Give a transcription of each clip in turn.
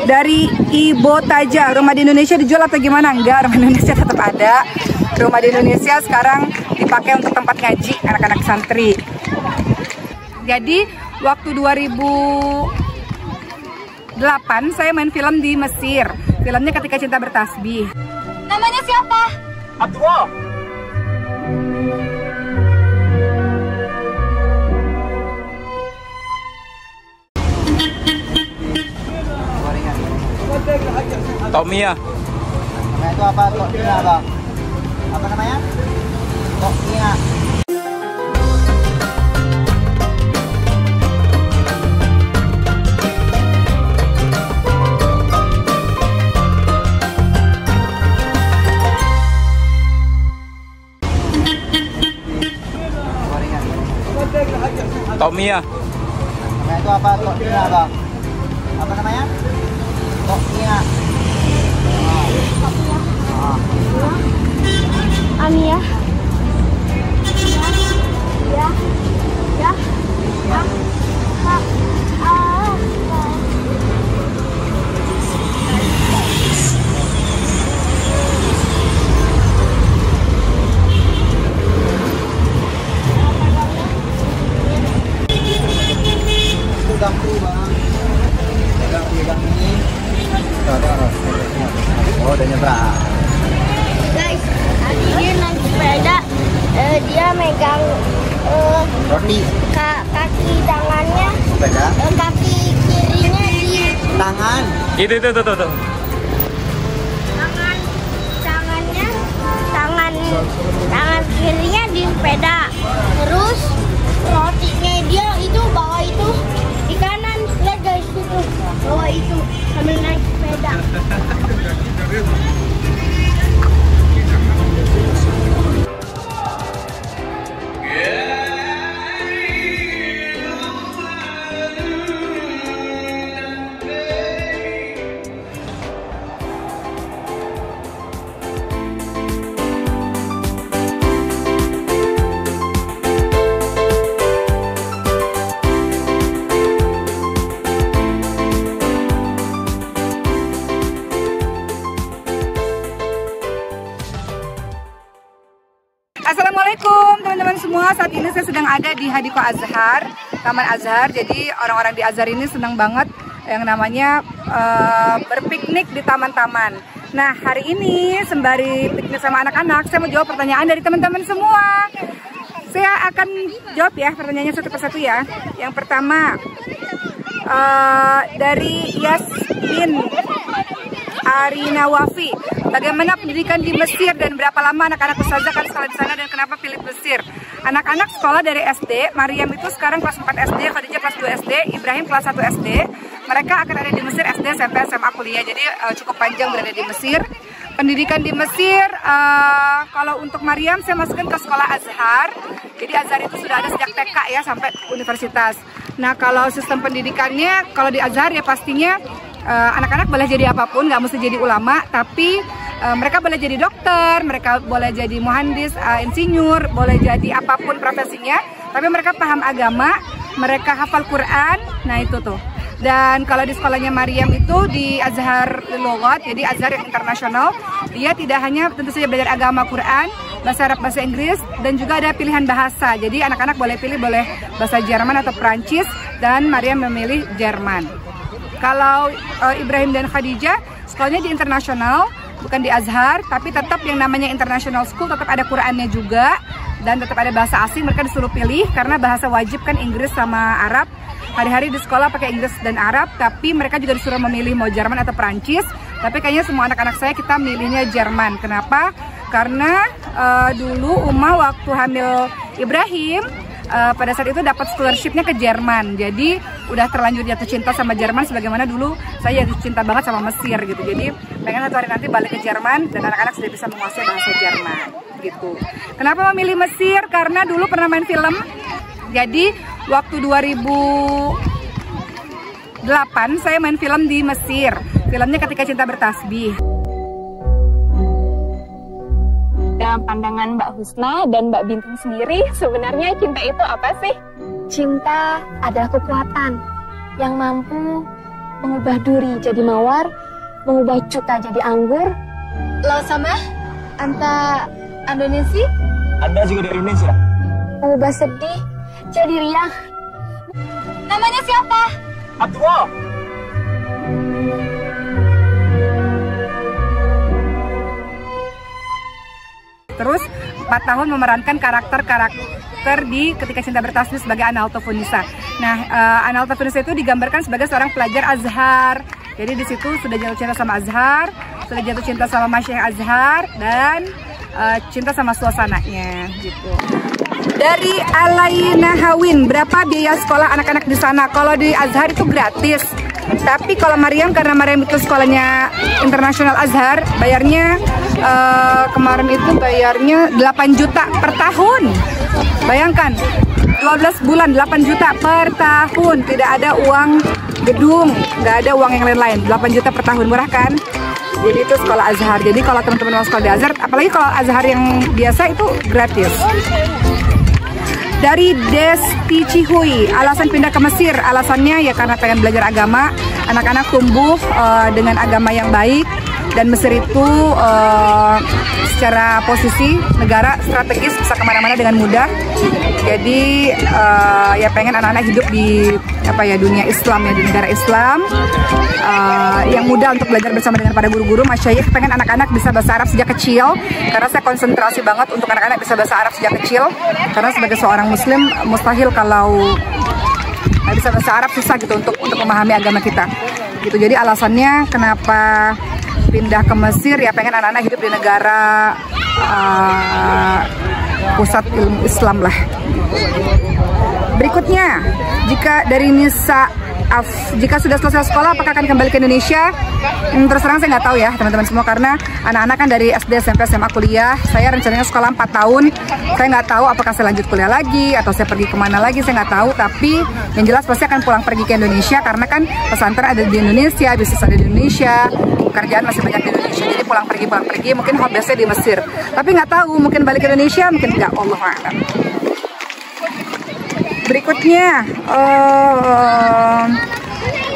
dari Ibu Taja. Rumah di Indonesia dijual atau gimana? Enggak, rumah di Indonesia tetap ada. Rumah di Indonesia sekarang dipakai untuk tempat ngaji anak-anak santri. Jadi waktu 2008 saya main film di Mesir. Filmnya Ketika Cinta Bertasbih. Namanya siapa? Abdullah. Tomia. Namanya itu apa? Tomia, Bang. Apa namanya? Tomia. Tomia. Namanya itu apa? Tomia, Bang. Apa namanya? Tomia. Amia. Ya. Ya. Ya. Itu ganggu, Bang. Gang ini. Oh, udah nyebrang. Guys, tadi dia naik sepeda, dia megang Roti. kaki tangannya, Sepeda. kaki kirinya di Tangan. Itu. tangan kirinya di sepeda. Terus rotinya dia itu bawa itu di kanan. Lihat guys, itu bawa itu sambil naik sepeda. Assalamualaikum teman-teman semua. Saat ini saya sedang ada di Hadiko Azhar, Taman Azhar. Jadi orang-orang di Azhar ini senang banget yang namanya berpiknik di taman-taman. Nah, hari ini sembari piknik sama anak-anak, saya mau jawab pertanyaan dari teman-teman semua. Saya akan jawab ya pertanyaannya satu persatu ya. Yang pertama dari Yasmin Arina Wafi, bagaimana pendidikan di Mesir dan berapa lama anak-anak ustazah akan sekolah di sana dan kenapa pilih Mesir? Anak-anak sekolah dari SD, Maryam itu sekarang kelas 4 SD, Khadijah kelas 2 SD, Ibrahim kelas 1 SD. Mereka akan ada di Mesir SD, SMP, SMA, kuliah. Jadi cukup panjang berada di Mesir. Pendidikan di Mesir, kalau untuk Maryam saya masukkan ke sekolah Azhar. Jadi Azhar itu sudah ada sejak TK ya sampai universitas. Nah, kalau sistem pendidikannya, kalau di Azhar ya pastinya anak-anak boleh jadi apapun, nggak mesti jadi ulama, tapi mereka boleh jadi dokter, mereka boleh jadi muhandis, insinyur, boleh jadi apapun profesinya, tapi mereka paham agama, mereka hafal Quran. Nah itu tuh. Dan kalau di sekolahnya Maryam itu di Azhar Lughat, jadi Azhar yang internasional, dia tidak hanya tentu saja belajar agama, Quran, bahasa Arab, bahasa Inggris, dan juga ada pilihan bahasa. Jadi anak-anak boleh pilih, boleh bahasa Jerman atau Perancis, dan Maryam memilih Jerman. Kalau Ibrahim dan Khadijah sekolahnya di internasional, bukan di Azhar, tapi tetap yang namanya international school, tetap ada Qurannya juga, dan tetap ada bahasa asing. Mereka disuruh pilih karena bahasa wajib kan Inggris sama Arab. Hari-hari di sekolah pakai Inggris dan Arab, tapi mereka juga disuruh memilih mau Jerman atau Perancis. Tapi kayaknya semua anak-anak saya kita milihnya Jerman. Kenapa? Karena dulu Uma waktu hamil Ibrahim, pada saat itu dapat scholarshipnya ke Jerman. Jadi udah terlanjur jatuh cinta sama Jerman, sebagaimana dulu saya jatuh cinta banget sama Mesir gitu. Jadi pengen satu hari nanti balik ke Jerman dan anak-anak sudah bisa menguasai bahasa Jerman gitu. Kenapa memilih Mesir? Karena dulu pernah main film. Jadi waktu 2008 saya main film di Mesir. Filmnya Ketika Cinta Bertasbih. Dalam pandangan Mbak Husna dan Mbak Bintung sendiri, sebenarnya cinta itu apa sih? Cinta adalah kekuatan yang mampu mengubah duri jadi mawar, mengubah cuka jadi anggur. Lo sama? Anta Indonesia? Anda juga dari Indonesia? Mengubah sedih jadi riang. Namanya siapa? Abdullah. Terus 4 tahun memerankan karakter di Ketika Cinta Bertasbih sebagai Analto Funisa. Nah, Analto Funisa itu digambarkan sebagai seorang pelajar Azhar. Jadi di situ sudah jatuh cinta sama Azhar, sudah jatuh cinta sama Masyaikh Azhar, dan cinta sama suasananya gitu. Dari Alaina Hawin, berapa biaya sekolah anak-anak di sana? Kalau di Azhar itu gratis. Tapi kalau Maryam, karena Maryam itu sekolahnya internasional Azhar, bayarnya kemarin itu bayarnya 8 juta per tahun. Bayangkan, 12 bulan 8 juta per tahun. Tidak ada uang gedung, nggak ada uang yang lain-lain. 8 juta per tahun, murah kan? Jadi itu sekolah Azhar. Jadi kalau teman-teman mau sekolah di Azhar, apalagi kalau Azhar yang biasa itu gratis. Dari Desti Cihui, alasan pindah ke Mesir, alasannya ya karena pengen belajar agama, anak-anak tumbuh dengan agama yang baik, dan Mesir itu secara posisi negara strategis bisa kemana-mana dengan mudah. Jadi ya pengen anak-anak hidup di dunia Islam, ya di negara Islam yang mudah untuk belajar bersama dengan para guru-guru. Masyayikh pengen anak-anak bisa bahasa Arab sejak kecil, karena saya konsentrasi banget untuk anak-anak bisa bahasa Arab sejak kecil, karena sebagai seorang muslim mustahil kalau nggak bisa bahasa Arab, susah gitu untuk memahami agama kita gitu. Jadi alasannya kenapa pindah ke Mesir, ya pengen anak-anak hidup di negara pusat ilmu Islam lah. Berikutnya, jika dari Nisa jika sudah selesai sekolah, apakah akan kembali ke Indonesia? Terus terang saya nggak tahu ya teman-teman semua, karena anak-anak kan dari SD, SMP, SMA, kuliah. Saya rencananya sekolah 4 tahun. Saya nggak tahu apakah saya lanjut kuliah lagi atau saya pergi kemana lagi, saya nggak tahu. Tapi yang jelas pasti akan pulang pergi ke Indonesia, karena kan pesantren ada di Indonesia, bisnis ada di Indonesia, pekerjaan masih banyak di Indonesia. Jadi pulang pergi, mungkin hobbiesnya di Mesir. Tapi nggak tahu, mungkin balik ke Indonesia, mungkin nggak, Allah a'lam. Berikutnya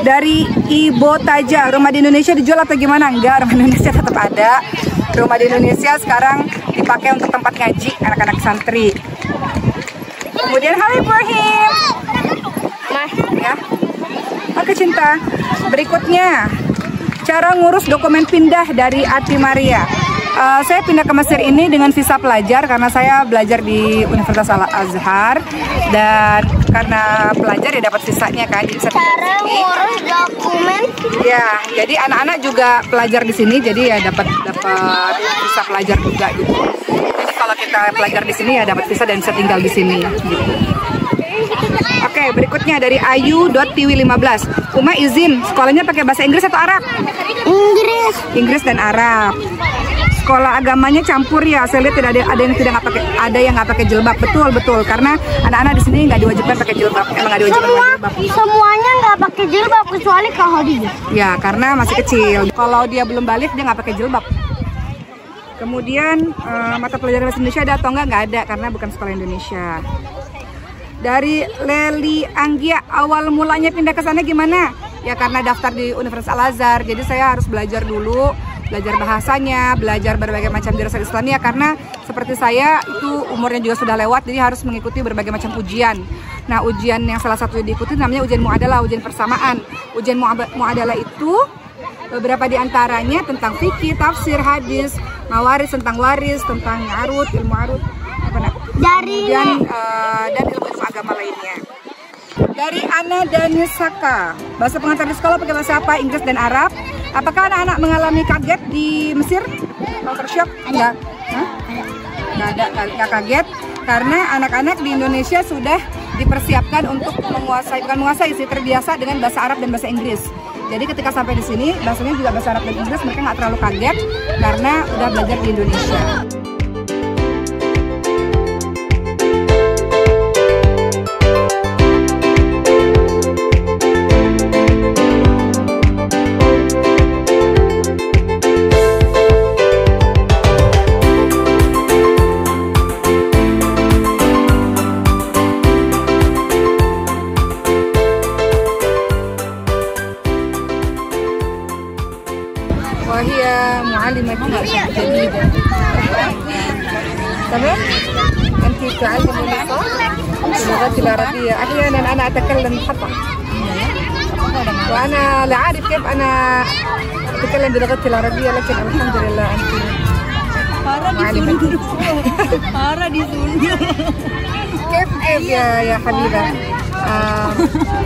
dari Ibu Taja, rumah di Indonesia dijual atau gimana? Enggak, rumah di Indonesia tetap ada. Rumah di Indonesia sekarang dipakai untuk tempat ngaji anak-anak santri. Kemudian halo Ibrahim, ya. Oke cinta. Berikutnya, cara ngurus dokumen pindah dari Ati Maria. Saya pindah ke Mesir ini dengan visa pelajar karena saya belajar di Universitas Al-Azhar, dan karena pelajar ya dapat visanya kan, jadi saya Cara ngurus dokumen. ya, jadi anak-anak juga pelajar di sini, jadi ya dapat visa pelajar juga gitu. Jadi kalau kita pelajar di sini ya dapat visa dan bisa tinggal di sini gitu. Oke, berikutnya dari Ayu.tiwi15. Uma izin, sekolahnya pakai bahasa Inggris atau Arab? Inggris dan Arab. Sekolah agamanya campur ya, saya lihat tidak ada yang nggak pakai jilbab. Betul, karena anak-anak di sini nggak diwajibkan pakai jilbab, emang nggak diwajibkan pakai jilbab. Semuanya nggak pakai jilbab kecuali Khadijah. Ya, karena masih kecil. Kalau dia belum balik dia nggak pakai jilbab. Kemudian mata pelajaran bahasa Indonesia ada atau nggak ada, karena bukan sekolah Indonesia. Dari Leli Anggia, awal mulanya pindah ke sana gimana? Ya karena daftar di Universitas Al-Azhar, jadi saya harus belajar dulu, belajar bahasanya, belajar berbagai macam dirasat Islamiyah, karena seperti saya itu umurnya juga sudah lewat, jadi harus mengikuti berbagai macam ujian. Nah, ujian yang salah satu diikuti namanya ujian muadalah, ujian persamaan. Ujian muadalah itu beberapa diantaranya tentang fikih, tafsir, hadis, mawaris, tentang waris, tentang arut, ilmu arut, dan ilmu-ilmu agama lainnya. Dari Ana Danisaka, bahasa pengantar di sekolah pakai bahasa apa? Inggris dan Arab. Apakah anak-anak mengalami kaget di Mesir? Culture shock? Enggak. Nggak kaget, karena anak-anak di Indonesia sudah dipersiapkan untuk terbiasa dengan bahasa Arab dan bahasa Inggris. Jadi ketika sampai di sini, bahasanya juga bahasa Arab dan Inggris, mereka nggak terlalu kaget karena udah belajar di Indonesia. وهي معلمة جديدة. تمام؟ أنت تعلمني صح؟ اللغة العربية. أحيانا أنا أتكلم خطأ، وأنا لا أعرف كيف أنا أتكلم بلغتي العربية، لكن الحمد لله أنت معلمة. كيف يا حبيبة؟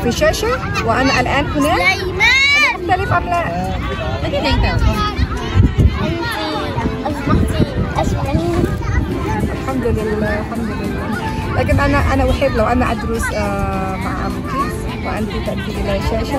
في شاشة وأنا الآن هنا. مختلف أم لا؟ الحمد لله الحمد لله. لكن أنا أحب لو أنا أدرس مع أبوك وأنت تأتي إلى الشاشة.